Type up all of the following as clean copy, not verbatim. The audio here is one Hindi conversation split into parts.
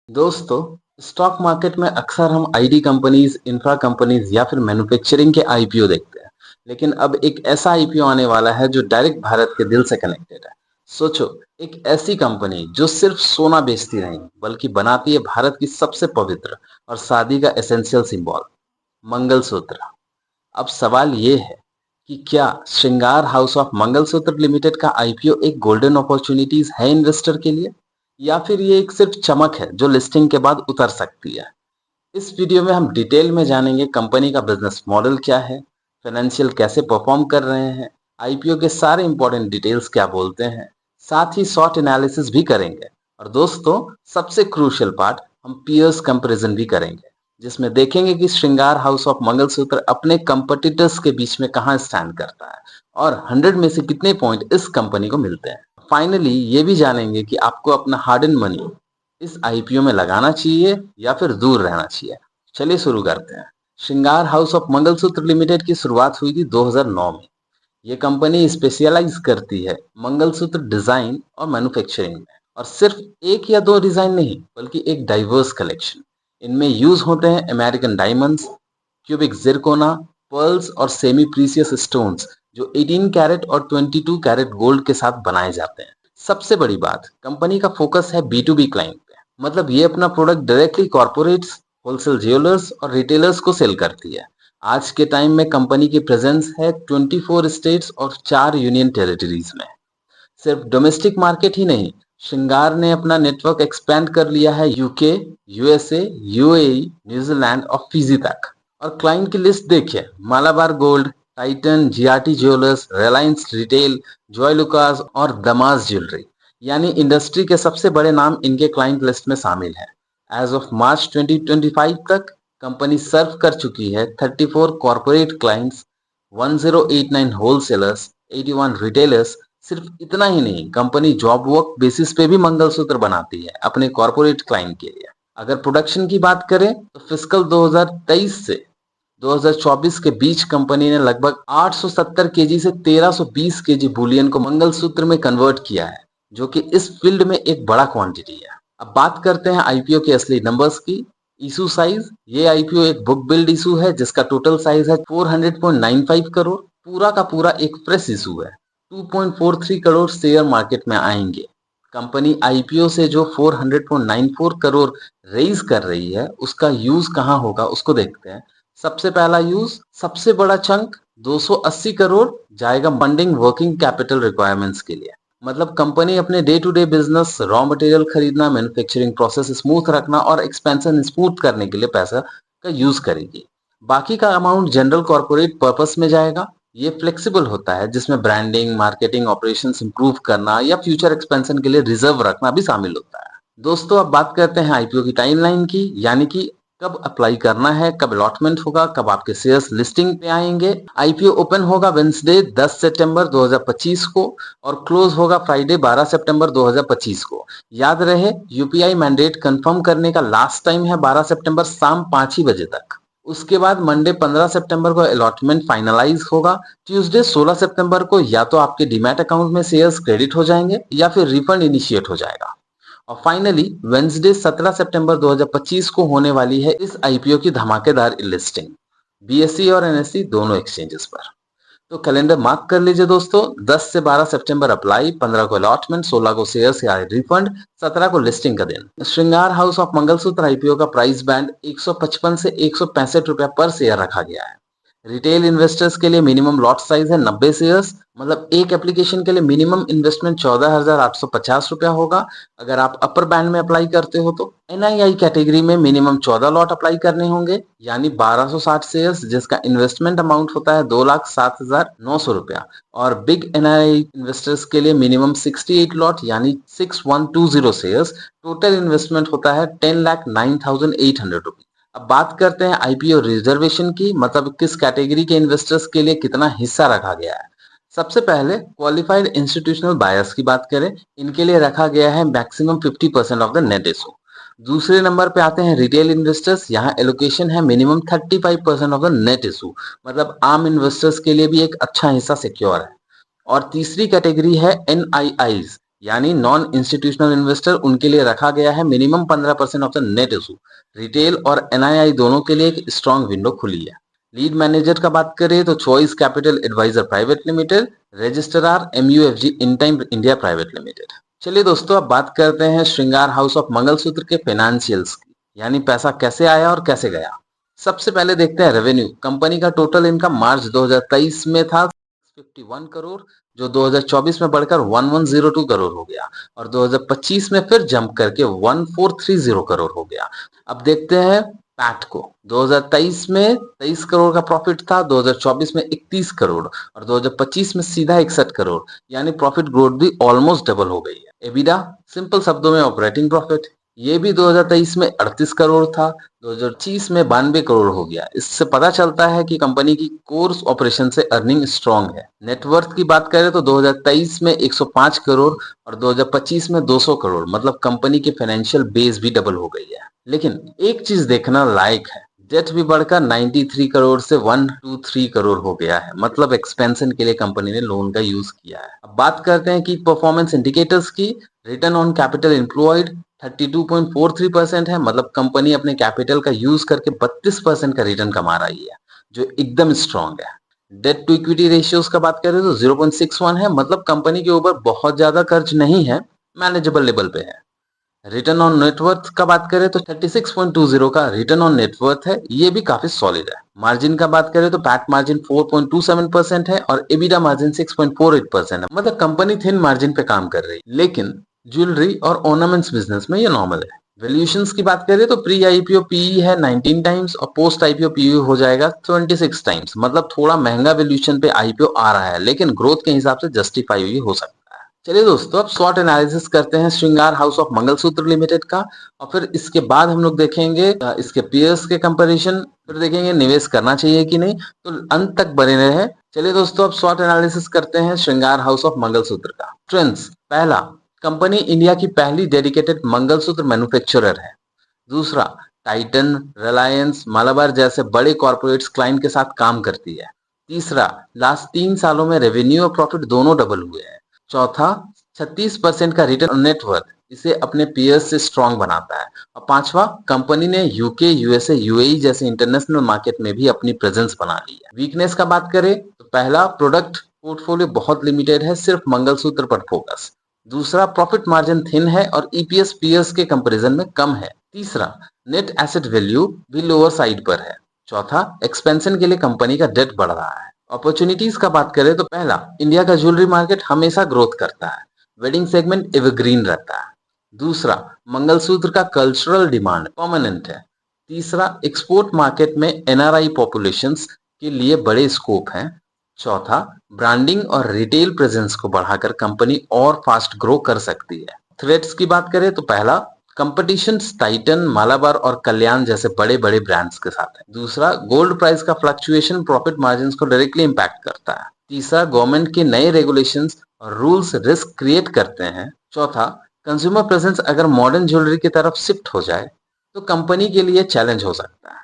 दोस्तों, स्टॉक मार्केट में अक्सर हम आईटी कंपनीज, इंफ्रा कंपनीज या फिर मैन्युफैक्चरिंग के आईपीओ देखते हैं। लेकिन अब एक ऐसा आईपीओ आने वाला है जो डायरेक्ट भारत के दिल से कनेक्टेड है। सोचो, एक ऐसी कंपनी जो सिर्फ सोना बेचती नहीं, बल्कि बनाती है भारत की सबसे पवित्र और शादी का एसेंशियल सिंबल, मंगलसूत्र। अब सवाल ये है कि क्या श्रृंगार हाउस ऑफ मंगलसूत्र लिमिटेड का आईपीओ एक गोल्डन अपॉर्चुनिटीज है इन्वेस्टर के लिए, या फिर ये एक सिर्फ चमक है जो लिस्टिंग के बाद उतर सकती है। इस वीडियो में हम डिटेल में जानेंगे कंपनी का बिजनेस मॉडल क्या है, फाइनेंशियल कैसे परफॉर्म कर रहे हैं, आईपीओ के सारे इंपॉर्टेंट डिटेल्स क्या बोलते हैं, साथ ही शॉर्ट एनालिसिस भी करेंगे। और दोस्तों, सबसे क्रूशियल पार्ट, हम पीयर्स कंपैरिजन भी करेंगे, जिसमें देखेंगे कि श्रृंगार हाउस ऑफ मंगलसूत्र अपने कंपटीटर्स के बीच में कहां स्टैंड करता है और 100 में से कितने पॉइंट इस कंपनी को मिलते हैं। फाइनली ये भी जानेंगे कि आपको अपना हार्ड एंड मनी इस आईपीओ में लगाना चाहिए या फिर दूर रहना चाहिए। चलिए शुरू करते हैं। श्रृंगार हाउस ऑफ मंगलसूत्र लिमिटेड की शुरुआत हुई थी 2009 में। ये कंपनी स्पेशलाइज करती है मंगलसूत्र डिजाइन और मैन्युफैक्चरिंग में, और सिर्फ एक या दो डिजाइन नहीं, बल्कि एक डाइवर्स कलेक्शन। इनमें यूज होते हैं अमेरिकन डायमंड्स, क्यूबिक जिरकोना, पर्ल्स और सेमी प्रीसियस स्टोन्स, जो 18 कैरेट और 22 कैरेट गोल्ड के साथ बनाए जाते हैं। सबसे बड़ी बात, कंपनी का फोकस है बी टू बी क्लाइंट पे, मतलब ये अपना product directly corporates, wholesale jewellers और रिटेलर्स को सेल करती है। आज के टाइम में कंपनी की प्रेजेंस है 24 स्टेट्स और 4 यूनियन टेरिटरीज में। सिर्फ डोमेस्टिक मार्केट ही नहीं, श्रृंगार ने अपना नेटवर्क एक्सपेंड कर लिया है यूके, यूएसए, यूएई, न्यूजीलैंड और फिजी तक। और क्लाइंट की लिस्ट देखिए, Malabar gold, Titan, GRT jewellers, Reliance retail, Joy Lucas और दमास ज्वेलरी, यानी इंडस्ट्री के सबसे बड़े नाम इनके क्लाइंट लिस्ट में शामिल हैं। एज ऑफ मार्च 2025 तक कंपनी सर्व कर चुकी है 34 कॉर्पोरेट क्लाइंट्स, 1089 होलसेलर्स, 81 रिटेलर्स। सिर्फ इतना ही नहीं, कंपनी जॉब वर्क बेसिस पे भी मंगलसूत्र बनाती है अपने कॉर्पोरेट क्लाइंट के लिए। अगर प्रोडक्शन की बात करें तो फिस्कल 2023 से 2024 के बीच कंपनी ने लगभग 870 केजी से 1320 केजी बुलियन को मंगलसूत्र में कन्वर्ट किया है, जो कि इस फील्ड में एक बड़ा क्वांटिटी है। अब बात करते हैं आईपीओ के असली नंबर्स की। इशू साइज, ये आईपीओ एक बुक बिल्ड इशू है जिसका टोटल साइज है 400.95 करोड़। पूरा का पूरा एक फ्रेश इशू है। 2.43 करोड़ शेयर मार्केट में आएंगे। कंपनी आईपीओ से जो 400.94 करोड़ रेज कर रही है, उसका यूज कहां होगा उसको देखते हैं। सबसे पहला यूज, सबसे बड़ा चंक 280 करोड़ जाएगा फंडिंग वर्किंग कैपिटल रिक्वायरमेंट्स के लिए। मतलब कंपनी अपने day to day business, raw material खरीदना, मैन्युफैक्चरिंग प्रोसेस स्मूथ रखना और एक्सपेंशन स्मूथ करने के लिए पैसा का यूज करेगी। बाकी का अमाउंट जनरल कॉर्पोरेट पर्पस में जाएगा। ये फ्लेक्सिबल होता है, जिसमें ब्रांडिंग, मार्केटिंग, ऑपरेशंस इंप्रूव करना या फ्यूचर एक्सपेंशन के लिए रिजर्व रखना भी शामिल होता है। दोस्तों, अब बात करते हैं आईपीओ की टाइमलाइन की, यानी कि कब अप्लाई करना है, कब अलॉटमेंट होगा, कब आपके शेयर्स लिस्टिंग पे आएंगे। आईपीओ ओपन होगा वेंसडे 10 सितंबर 2025 को और क्लोज होगा फ्राइडे 12 सितंबर 2025 को। याद रहे, यूपीआई मैंडेट कंफर्म करने का लास्ट टाइम है 12 सितंबर शाम 5 ही बजे तक। उसके बाद मंडे 15 सितंबर को अलॉटमेंट फाइनलाइज होगा। ट्यूसडे 16 सितंबर को या तो आपके डीमैट अकाउंट में शेयर्स क्रेडिट हो जाएंगे या फिर रिफंड इनिशिएट हो जाएगा। और फाइनली वेंसडे 17 सितंबर 2025 को होने वाली है इस आईपीओ की धमाकेदार लिस्टिंग, बीएसई और एनएसई दोनों एक्सचेंजेस पर। तो कैलेंडर मार्क कर लीजिए दोस्तों, 10 से 12 सितंबर अप्लाई, 15 को अलॉटमेंट, 16 को शेयर्स या रिफंड, 17 को लिस्टिंग का दिन। श्रृंगार हाउस ऑफ मंगलसूत्र आईपीओ का प्राइस बैंड 155 से 165 रुपया पर शेयर रखा गया है। रिटेल इन्वेस्टर्स के लिए मिनिमम लॉट साइज है 90 शेयर्स, मतलब एक एप्लीकेशन के लिए मिनिमम इन्वेस्टमेंट 14,850 रुपया होगा। अगर आप अपर बैंड में अप्लाई करते हो तो एनआईआई कैटेगरी में मिनिमम 14 लॉट अप्लाई करने होंगे, यानी 1260 शेयर्स, जिसका इन्वेस्टमेंट अमाउंट होता है 2,07,900 रुपया। और बिग एनआईआई इन्वेस्टर्स के लिए मिनिमम 68 लॉट यानी 6120 शेयर्स, टोटल इन्वेस्टमेंट होता है 10,09,800 रुपये। अब बात करते हैं आईपीओ रिजर्वेशन की, मतलब किस कैटेगरी के इन्वेस्टर्स के लिए कितना हिस्सा रखा गया है। सबसे पहले क्वालिफाइड इंस्टीट्यूशनल बायर्स की बात करें, इनके लिए रखा गया है maximum 50% of the net issue. दूसरे नंबर पे आते हैं रिटेल इन्वेस्टर्स, यहाँ एलोकेशन है minimum 35% of the net issue, मतलब आम इन्वेस्टर्स के लिए भी एक अच्छा हिस्सा सिक्योर है। और तीसरी कैटेगरी है एनआईआईज, यानी नॉन इंस्टीट्यूशनल इन्वेस्टर उनके लिए रखा गया है minimum 15% of the net issue. Retail और एनआईआई दोनों के लिए एक स्ट्रॉन्ग विंडो खुली है। लीड मैनेजर का बात करें तो choice capital advisor private limited, registrar MUFG Intime India private limited. चलिए दोस्तों, अब बात करते हैं श्रृंगार हाउस ऑफ मंगलसूत्र के फाइनेंशियल्स की, यानी पैसा कैसे आया और कैसे गया। सबसे पहले देखते हैं रेवेन्यू। कंपनी का टोटल इनकम मार्च 2023 में था 51 करोड़, जो 2024 में बढ़कर 1102 करोड़ हो गया और 2025 में फिर जंप करके 1430 करोड़ हो गया। अब देखते हैं पैट को। 2023 में 23 करोड़ का प्रॉफिट था, 2024 में 31 करोड़ और 2025 में सीधा 61 करोड़, यानी प्रॉफिट ग्रोथ भी ऑलमोस्ट डबल हो गई है। एबिडा, सिंपल शब्दों में ऑपरेटिंग प्रॉफिट, ये भी 2023 में 38 करोड़ था, 2025 में 92 करोड़ हो गया। इससे पता चलता है कि कंपनी की कोर ऑपरेशन से अर्निंग स्ट्रांग है। नेटवर्थ की बात करें तो 2023 में 105 करोड़ और 2025 में 200 करोड़, मतलब कंपनी की फाइनेंशियल बेस भी डबल हो गई है। लेकिन एक चीज देखना लायक है, डेट भी बढ़कर 93 करोड़ से 123 करोड़ हो गया है, मतलब एक्सपेंशन के लिए कंपनी ने लोन का यूज किया है। अब बात करते हैं कि परफॉर्मेंस इंडिकेटर्स की। रिटर्न ऑन कैपिटल एम्प्लॉयड 32.43% है, मतलब कंपनी अपने कैपिटल का यूज करके 32% का रिटर्न कमा रही है, जो एकदम स्ट्रांग है। डेट टू इक्विटी रेशियोज का बात करें तो 0.61 है, मतलब कंपनी के ऊपर बहुत ज्यादा कर्ज नहीं है, मैनेजेबल लेवल पे है। रिटर्न ऑन नेटवर्थ का बात करें तो 36.20 का रिटर्न ऑन नेटवर्थ है, ये भी काफी सॉलिड है। मार्जिन का बात करें तो पैट मार्जिन 4.27% है और एबिडा मार्जिन 6.48% है, मतलब कंपनी थिन मार्जिन पे काम कर रही है। लेकिन ज्वेलरी और ऑर्नामेंट्स बिजनेस में ये नॉर्मल है। वैल्यूएशंस की बात करें तो प्री आईपीओ पीई है 19 टाइम्स और पोस्ट आईपीओ पीई हो जाएगा 26 टाइम्स, मतलब थोड़ा महंगा वैल्यूएशन पे आईपीओ आ रहा है, लेकिन ग्रोथ के हिसाब से जस्टिफाई भी हो सकता है। चलिए दोस्तों, अब स्वॉट एनालिसिस करते हैं श्रृंगार हाउस ऑफ मंगलसूत्र लिमिटेड का, और फिर इसके बाद हम लोग देखेंगे इसके पीयर्स के कंपैरिजन, फिर देखेंगे निवेश करना चाहिए कि नहीं, तो अंत तक बने रहे। चलिए दोस्तों, अब स्वॉट एनालिसिस करते हैं श्रृंगार हाउस ऑफ मंगलसूत्र का। ट्रेंड्स, पहला, कंपनी इंडिया की पहली डेडिकेटेड मंगलसूत्र मैन्युफैक्चरर है। दूसरा, टाइटन, रिलायंस, मालाबार जैसे बड़े कॉर्पोरेट्स क्लाइंट के साथ काम करती है। तीसरा, लास्ट 3 सालों में रेवेन्यू और प्रॉफिट दोनों डबल हुए हैं। चौथा, 36% का रिटर्न ऑन नेटवर्थ इसे अपने पीयर्स से स्ट्रांग बनाता है। और पांचवा, कंपनी ने यूके, यूएसए, यूएई जैसे इंटरनेशनल मार्केट में भी अपनी प्रेजेंस बना ली है। वीकनेस का बात करें तो पहला, प्रोडक्ट पोर्टफोलियो बहुत लिमिटेड है, सिर्फ मंगलसूत्र पर फोकस। दूसरा, प्रॉफिट मार्जिन थिन है और ईपीएस पीयर्स के कंपैरिजन में कम है। तीसरा, नेट एसेट वैल्यू भी लोअर साइड पर है। चौथा, एक्सपेंशन के लिए कंपनी का डेट बढ़ रहा है। अपॉर्चुनिटीज का बात करें तो पहला, इंडिया का ज्वेलरी मार्केट हमेशा ग्रोथ करता है, वेडिंग सेगमेंट एवरग्रीन रहता है। दूसरा, मंगलसूत्र का कल्चरल डिमांड परमानेंट है। तीसरा, एक्सपोर्ट मार्केट में एनआरआई पॉपुलेशंस के लिए बड़े स्कोप हैं। चौथा, ब्रांडिंग और रिटेल प्रेजेंस को बढ़ाकर कंपनी और फास्ट ग्रो कर सकती है। थ्रेट्स की बात करें तो पहला, कंपटीशन टाइटन, मालाबार और कल्याण जैसे बड़े बड़े ब्रांड्स के साथ है। दूसरा, गोल्ड प्राइस का फ्लक्चुएशन प्रॉफिट मार्जिन्स को डायरेक्टली इंपैक्ट करता है। तीसरा, गवर्नमेंट के नए रेगुलेशंस और रूल्स रिस्क क्रिएट करते हैं। चौथा, कंज्यूमर प्रेजेंस अगर मॉडर्न ज्वेलरी की तरफ शिफ्ट हो जाए तो कंपनी के लिए चैलेंज हो सकता है।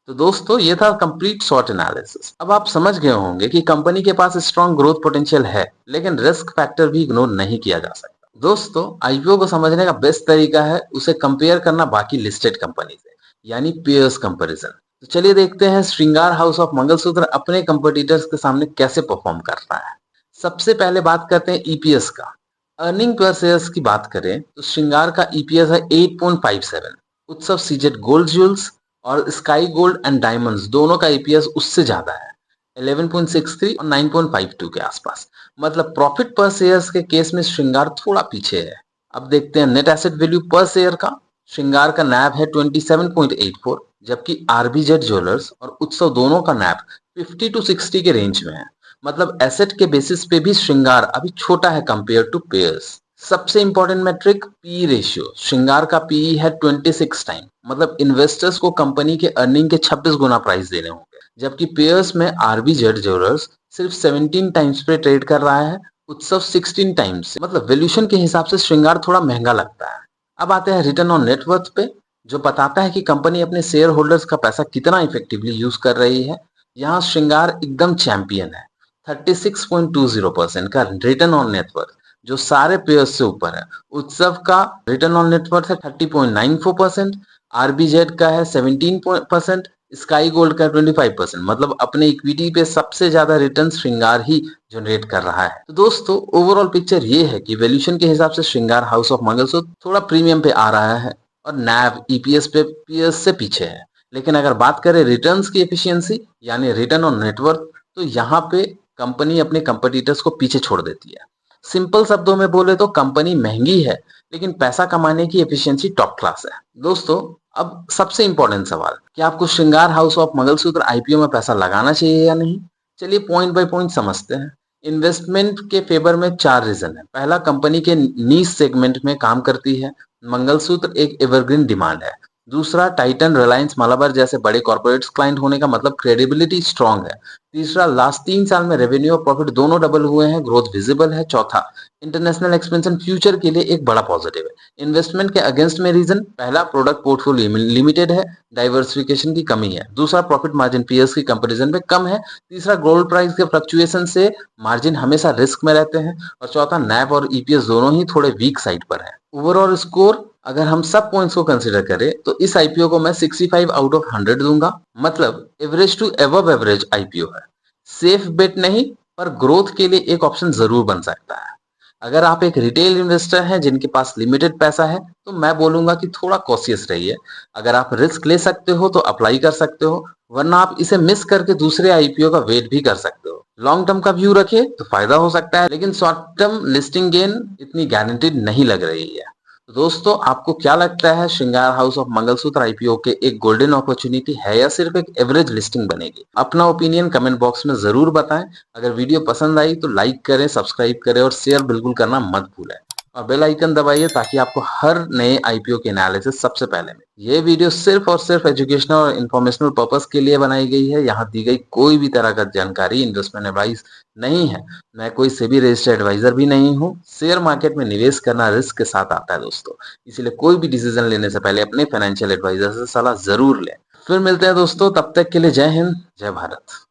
तो दोस्तों, ये था कंप्लीट शॉर्ट एनालिसिस। अब आप समझ गए होंगे कि कंपनी के पास स्ट्रॉन्ग ग्रोथ पोटेंशियल है, लेकिन रिस्क फैक्टर भी इग्नोर नहीं किया जा सकता। दोस्तों, आईपीओ को समझने का बेस्ट तरीका है उसे कंपेयर करना बाकी लिस्टेड कंपनी से, यानी पीयर्स कंपैरिजन। तो चलिए देखते हैं श्रृंगार हाउस ऑफ मंगलसूत्र अपने कंपटीटर्स के सामने कैसे परफॉर्म कर रहा है। सबसे पहले बात करते हैं ईपीएस का। अर्निंग पर शेयर्स की बात करें तो श्रृंगार का ईपीएस है 8.57, उत्सव सीजेड गोल्ड ज्वेल्स और स्काई गोल्ड एंड डायमंड्स दोनों का ईपीएस उससे ज्यादा है, 11.63 और 9.52 के आसपास। मतलब प्रॉफिट पर शेयर्स के केस में श्रृंगार थोड़ा पीछे है। अब देखते हैं नेट एसेट वैल्यू पर शेयर का। श्रृंगार का नैब है 27.84, जबकि आरबीजेड ज्वेलर्स और उत्सव दोनों का नैब 50 to 60 के रेंज में है। मतलब एसेट के बेसिस पे भी श्रृंगार अभी छोटा है कंपेयर टू पेयर्स। सबसे इंपॉर्टेंट मेट्रिक, पी रेशियो। श्रृंगार का पीई है 26 टाइम, मतलब इन्वेस्टर्स को कंपनी के अर्निंग के 26 गुना प्राइस देने होंगे, जबकि पेयर्स में आरबीजेड ज्वेलर्स सिर्फ 17 टाइम्स पे ट्रेड कर रहा है, उत्सव 16 टाइम्स। मतलब वैल्यूएशन के हिसाब से श्रृंगार थोड़ा महंगा लगता है। अब आते हैं रिटर्न ऑन नेटवर्थ पे, जो बताता है कि कंपनी अपने शेयर होल्डर्स का पैसा कितना इफेक्टिवली यूज कर रही है। यहाँ श्रृंगार एकदम चैंपियन है, 36.20% का रिटर्न ऑन नेटवर्थ, जो सारे पेयर्स से ऊपर है। उत्सव का रिटर्न ऑन नेटवर्थ है 30.94%, आरबीजेड का है 17%, स्काई गोल्ड का 25%। मतलब अपने इक्विटी पे सबसे ज्यादा रिटर्न श्रृंगार ही जनरेट कर रहा है। तो दोस्तों ओवरऑल पिक्चर ये है कि वैल्यूएशन के हिसाब से श्रृंगार हाउस ऑफ मंगलसूत्र थोड़ा प्रीमियम पे आ रहा है और नैव ईपीएस पे पीएस से पीछे है। लेकिन अगर बात करें रिटर्न्स की एफिशिएंसी यानी रिटर्न ऑन नेटवर्थ, तो यहाँ पे कंपनी अपने कंपटीटर्स को पीछे छोड़ देती है। सिंपल शब्दों में बोले तो कंपनी महंगी है लेकिन पैसा कमाने की एफिशिएंसी टॉप क्लास है। दोस्तों अब सबसे इंपॉर्टेंट सवाल, क्या आपको श्रृंगार हाउस ऑफ मंगलसूत्र आईपीओ में पैसा लगाना चाहिए या नहीं? चलिए पॉइंट बाय पॉइंट समझते हैं। इन्वेस्टमेंट के फेवर में 4 रीजन है। पहला, कंपनी के नीश सेगमेंट में काम करती है। मंगलसूत्र एक एवरग्रीन डिमांड है। दूसरा, टाइटन, रिलायंस, मालाबार जैसे बड़े कॉर्पोरेट्स क्लाइंट होने का मतलब क्रेडिबिलिटी स्ट्रांग है। तीसरा, लास्ट 3 साल में रेवेन्यू और प्रॉफिट दोनों डबल हुए हैं, ग्रोथ विजिबल है। चौथा, इंटरनेशनल एक्सपेंशन फ्यूचर के लिए एक बड़ा पॉजिटिव है। इन्वेस्टमेंट के अगेंस्ट में रीजन, पहला, प्रोडक्ट पोर्टफोलियो लिमिटेड है, डाइवर्सिफिकेशन की कमी है। दूसरा, प्रॉफिट मार्जिन पीएस की कंपैरिजन में कम है। तीसरा, गोल्ड प्राइस के फ्लक्चुएशन से मार्जिन हमेशा रिस्क में रहते हैं। और चौथा, नैव और ईपीएस दोनों ही थोड़े वीक साइड पर है। ओवरऑल स्कोर अगर हम सब पॉइंट्स को कंसीडर करें तो इस आईपीओ को मैं 65 आउट ऑफ 100 दूंगा। मतलब average to above average IPO है। सेफ बेट नहीं, पर ग्रोथ के लिए एक ऑप्शन जरूर बन सकता है। अगर आप एक रिटेल इन्वेस्टर हैं जिनके पास लिमिटेड पैसा है तो मैं बोलूंगा कि थोड़ा कॉशियस रहिए। अगर आप रिस्क ले सकते हो तो अप्लाई कर सकते हो, वरना आप इसे मिस करके दूसरे आईपीओ का वेट भी कर सकते हो। लॉन्ग टर्म का व्यू रखे तो फायदा हो सकता है, लेकिन शॉर्ट टर्म लिस्टिंग गेन इतनी गारंटीड नहीं लग रही है। तो दोस्तों आपको क्या लगता है, श्रृंगार हाउस ऑफ मंगलसूत्र आईपीओ के एक गोल्डन अपॉर्चुनिटी है या सिर्फ एक एवरेज लिस्टिंग बनेगी? अपना ओपिनियन कमेंट बॉक्स में जरूर बताएं। अगर वीडियो पसंद आई तो लाइक करें, सब्सक्राइब करें और शेयर बिल्कुल करना मत भूलें। और बेल आइकन दबाइए ताकि आपको हर नए आईपीओ के एनालिसिस सबसे पहले मिले। ये वीडियो सिर्फ और सिर्फ एजुकेशनल और इन्फॉर्मेशनल पर्पस के लिए बनाई गई है। यहाँ दी गई कोई भी तरह का जानकारी इन्वेस्टमेंट एडवाइस नहीं है। मैं कोई सेबी रजिस्टर्ड एडवाइजर भी नहीं हूँ। शेयर मार्केट में निवेश करना रिस्क के साथ आता है दोस्तों, इसलिए कोई भी डिसीजन लेने से पहले अपने फाइनेंशियल एडवाइजर से सलाह जरूर लें। फिर मिलते हैं दोस्तों, तब तक के लिए जय हिंद, जय भारत।